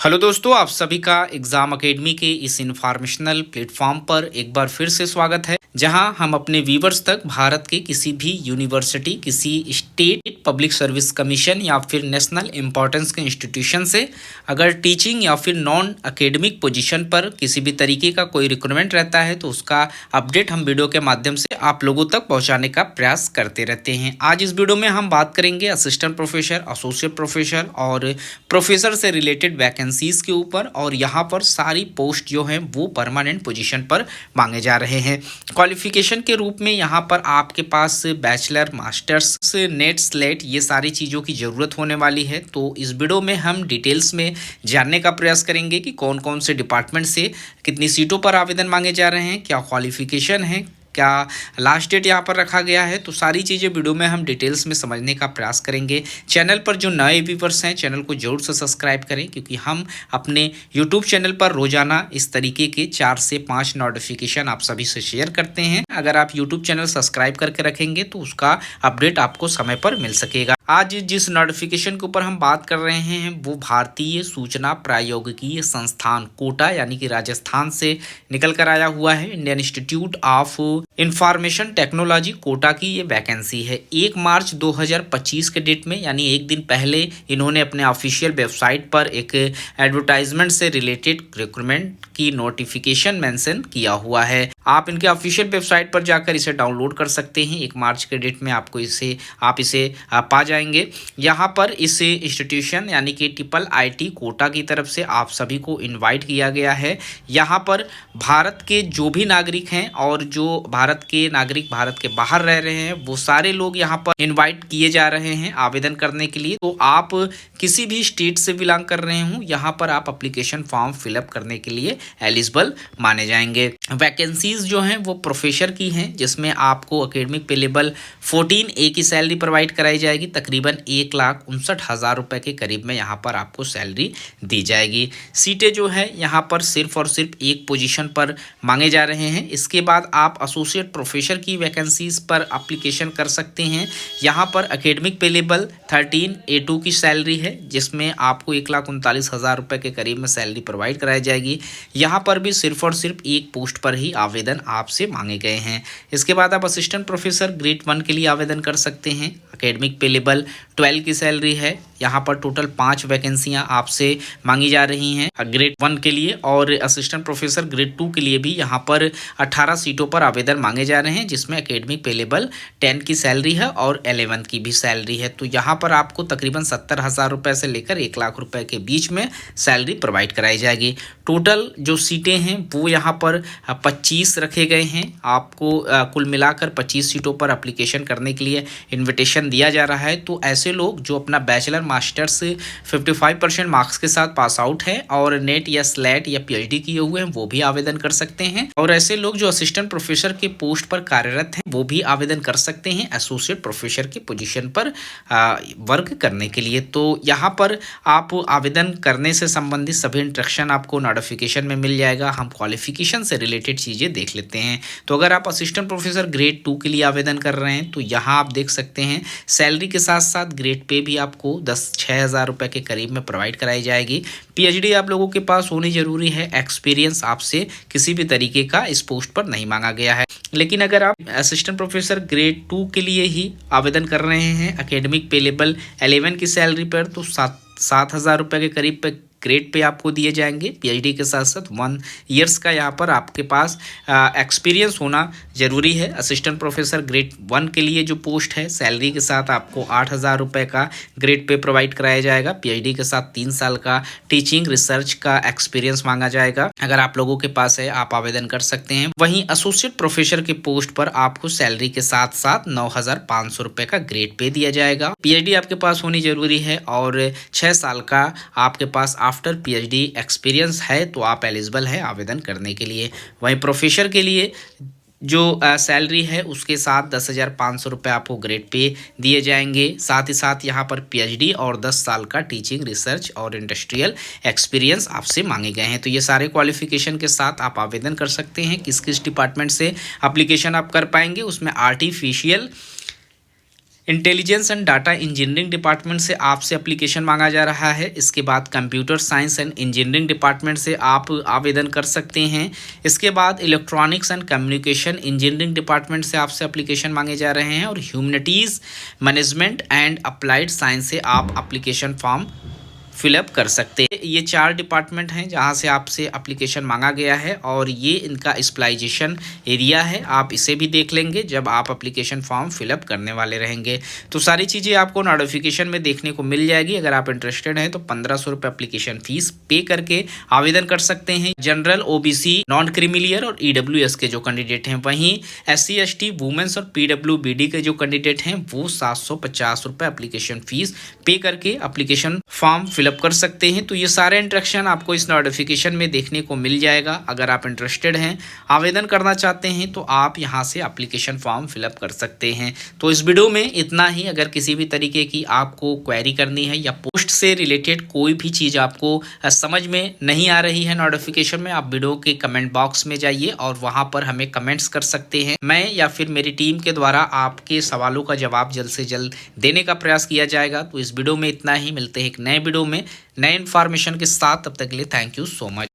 Hello दोस्तों, आप सभी का एग्जाम एकेडमी के इस इंफॉर्मेशनल प्लेटफॉर्म पर एक बार फिर से स्वागत है, जहां हम अपने व्यूवर्स तक भारत के किसी भी यूनिवर्सिटी, किसी स्टेट पब्लिक सर्विस कमीशन या फिर नेशनल इंपॉर्टेंस के इंस्टीट्यूशन से अगर टीचिंग या फिर नॉन एकेडमिक पोजीशन पर किसी भी तरीके का कोई रिक्रूटमेंट रहता है तो उसका अपडेट हम वीडियो के माध्यम से आप लोगों तक पहुंचाने का प्रयास करते रहते हैं। आज इस वीडियो में हम बात करेंगे असिस्टेंट प्रोफेसर, एसोसिएट प्रोफेसर और प्रोफेसर से रिलेटेड वैकेंसीज के ऊपर, और यहाँ पर सारी पोस्ट जो हैं वो परमानेंट पोजीशन पर मांगे जा रहे हैं। क्वालिफिकेशन के रूप में यहाँ पर आपके पास बैचलर, मास्टर्स, नेट, स्लेट, ये सारी चीज़ों की ज़रूरत होने वाली है। तो इस वीडियो में हम डिटेल्स में जानने का प्रयास करेंगे कि कौन कौन से डिपार्टमेंट से कितनी सीटों पर आवेदन मांगे जा रहे हैं, क्या क्वालिफिकेशन है, क्या लास्ट डेट यहाँ पर रखा गया है। तो सारी चीज़ें वीडियो में हम डिटेल्स में समझने का प्रयास करेंगे। चैनल पर जो नए व्यूवर्स हैं, चैनल को जरूर से सब्सक्राइब करें, क्योंकि हम अपने यूट्यूब चैनल पर रोजाना इस तरीके के 4 से 5 नोटिफिकेशन आप सभी से शेयर करते हैं। अगर आप यूट्यूब चैनल सब्सक्राइब करके रखेंगे तो उसका अपडेट आपको समय पर मिल सकेगा। आज जिस नोटिफिकेशन के ऊपर हम बात कर रहे हैं वो भारतीय सूचना प्रौद्योगिकी संस्थान कोटा यानी कि राजस्थान से निकल कर आया हुआ है। Indian Institute of Information Technology Kota की ये वैकेंसी है। 1 मार्च 2025 के डेट में, यानी एक दिन पहले, इन्होंने अपने ऑफिशियल वेबसाइट पर एक एडवर्टाइजमेंट से रिलेटेड रिक्रूटमेंट की नोटिफिकेशन मेंशन किया हुआ है। आप इनके ऑफिशियल वेबसाइट पर जाकर इसे डाउनलोड कर सकते हैं। 1 मार्च के डेट में आप इसे पा जाएंगे। यहाँ पर इस इंस्टीट्यूशन यानी कि IIIT कोटा की तरफ से आप सभी को इनवाइट किया गया है। यहाँ पर भारत के जो भी नागरिक हैं और जो भारत के नागरिक भारत के बाहर रह रहे हैं, वो सारे लोग यहाँ पर इनवाइट किए जा रहे हैं आवेदन करने के लिए। तो आप किसी भी स्टेट से बिलोंग कर रहे हो, यहाँ पर आप एप्लीकेशन फॉर्म फिलअप करने के लिए एलिजिबल माने जाएंगे। वैकेंसीज जो हैं वो प्रोफेसर की हैं, जिसमें आपको एकेडमिक पे लेवल 14A की सैलरी प्रोवाइड कराई जाएगी। तकरीबन 1,59,000 रुपए के करीब में यहाँ पर आपको सैलरी दी जाएगी। सीटें जो है यहाँ पर सिर्फ और सिर्फ एक पोजीशन पर मांगे जा रहे हैं। इसके बाद आप एसोसिएट प्रोफेसर की वैकेंसीज पर एप्लीकेशन कर सकते हैं। यहाँ पर एकेडमिक पे लेवल 13A2 की सैलरी है, जिसमें आपको 1,39,000 रुपए के करीब में सैलरी प्रोवाइड कराई जाएगी। यहाँ पर भी सिर्फ और सिर्फ एक पोस्ट पर ही आवेदन आपसे मांगे गए हैं। इसके बाद आप असिस्टेंट प्रोफेसर ग्रेड 1 के लिए आवेदन कर सकते हैं। एकेडमिक पे लेवल 12 की सैलरी है। यहाँ पर टोटल 5 वैकेंसियाँ आपसे मांगी जा रही हैं ग्रेड 1 के लिए, और असिस्टेंट प्रोफेसर ग्रेड 2 के लिए भी यहाँ पर 18 सीटों पर आवेदन मांगे जा रहे हैं, जिसमें एकेडमिक पे लेवल 10 की सैलरी है और 11 की भी सैलरी है। तो यहाँ पर आपको तकरीबन 70,000 रुपये से लेकर 1,00,000 रुपये के बीच में सैलरी प्रोवाइड कराई जाएगी। टोटल जो सीटें हैं वो यहाँ पर 25 रखे गए हैं। आपको कुल मिलाकर 25 सीटों पर एप्लीकेशन करने के लिए इन्विटेशन दिया जा रहा है। तो ऐसे लोग जो अपना बैचलर, मास्टर्स 55% मार्क्स के साथ पास आउट है और नेट या स्लेट या PhD किए हुए हैं, वो भी आवेदन कर सकते हैं। और ऐसे लोग जो असिस्टेंट प्रोफेसर के पोस्ट पर कार्यरत हैं, वो भी आवेदन कर सकते हैं एसोसिएट प्रोफेसर की पोजीशन पर वर्क करने के लिए। तो यहाँ पर आप आवेदन करने से संबंधित सभी इंस्ट्रक्शन आपको नोटिफिकेशन में मिल जाएगा। हम क्वालिफिकेशन से रिलेटेड चीज़ें देख लेते हैं। तो अगर आप असिस्टेंट प्रोफेसर ग्रेड 2 के लिए आवेदन कर रहे हैं तो यहाँ आप देख सकते हैं सैलरी के साथ साथ ग्रेड पे भी आपको 6,000 रुपये के करीब में प्रोवाइड कराई जाएगी। PhD आप लोगों के पास होनी जरूरी है। एक्सपीरियंस आपसे किसी भी तरीके का इस पोस्ट पर नहीं मांगा गया है। लेकिन अगर आप असिस्टेंट प्रोफेसर ग्रेड 2 के लिए ही आवेदन कर रहे हैं एकेडमिक पे लेवल 11 की सैलरी पर, तो 7,000 रुपये के करीब पे ग्रेड पे आपको दिए जाएंगे। PhD के साथ साथ 1 ईयर्स का यहाँ पर आपके पास एक्सपीरियंस होना ज़रूरी है। असिस्टेंट प्रोफेसर ग्रेड 1 के लिए जो पोस्ट है, सैलरी के साथ आपको 8,000 रुपये का ग्रेड पे प्रोवाइड कराया जाएगा। PhD के साथ 3 साल का टीचिंग रिसर्च का एक्सपीरियंस मांगा जाएगा। अगर आप लोगों के पास है, आप आवेदन कर सकते हैं। वहीं एसोसिएट प्रोफेसर के पोस्ट पर आपको सैलरी के साथ साथ 9,500 रुपये का ग्रेड पे दिया जाएगा। PhD आपके पास होनी जरूरी है और 6 साल का आपके पास आफ्टर PhD एक्सपीरियंस है, तो आप एलिजिबल है आवेदन करने के लिए। वहीं प्रोफेसर के लिए जो सैलरी है उसके साथ 10,500 रुपये आपको ग्रेड पे दिए जाएंगे। साथ ही साथ यहाँ पर PhD और 10 साल का टीचिंग, रिसर्च और इंडस्ट्रियल एक्सपीरियंस आपसे मांगे गए हैं। तो ये सारे क्वालिफिकेशन के साथ आप आवेदन कर सकते हैं। किस किस डिपार्टमेंट से एप्लीकेशन आप कर पाएंगे, उसमें artificial intelligence and data engineering department से आपसे एप्लीकेशन मांगा जा रहा है। इसके बाद computer science and engineering department से आप आवेदन कर सकते हैं। इसके बाद electronics and communication engineering department से आपसे एप्लीकेशन मांगे जा रहे हैं और humanities management and applied science से आप एप्लीकेशन फॉर्म फिलअप कर सकते हैं। ये 4 डिपार्टमेंट हैं जहां से आपसे एप्लीकेशन मांगा गया है और ये इनका स्पेशलाइजेशन एरिया है। आप इसे भी देख लेंगे जब आप एप्लीकेशन फॉर्म फिलअप करने वाले रहेंगे। तो सारी चीज़ें आपको नोटिफिकेशन में देखने को मिल जाएगी। अगर आप इंटरेस्टेड हैं तो 1500 रुपये एप्लीकेशन फीस पे करके आवेदन कर सकते हैं। जनरल, ओबीसी, नॉन क्रीमिलियर और ईडब्ल्यूएस के जो कैंडिडेट हैं, वहीं SC ST, वुमेन्स और PWBD के जो कैंडिडेट हैं वो 750 रुपये एप्लीकेशन फीस पे करके एप्लीकेशन फॉर्म फिलअप कर सकते हैं। तो ये सारे इंस्ट्रक्शन आपको इस नोटिफिकेशन में देखने को मिल जाएगा। अगर आप इंटरेस्टेड हैं, आवेदन करना चाहते हैं तो आप यहां से एप्लीकेशन फॉर्म फिलअप कर सकते हैं। तो इस वीडियो में इतना ही। अगर किसी भी तरीके की आपको क्वेरी करनी है या पोस्ट से रिलेटेड कोई भी चीज़ आपको समझ में नहीं आ रही है नोटिफिकेशन में, आप वीडियो के कमेंट बॉक्स में जाइए और वहां पर हमें कमेंट्स कर सकते हैं। मैं या फिर मेरी टीम के द्वारा आपके सवालों का जवाब जल्द से जल्द देने का प्रयास किया जाएगा। तो इस वीडियो में इतना ही। मिलते हैं एक नए वीडियो में नए इन्फॉर्मेशन के साथ। तब तक के लिए थैंक यू सो मच।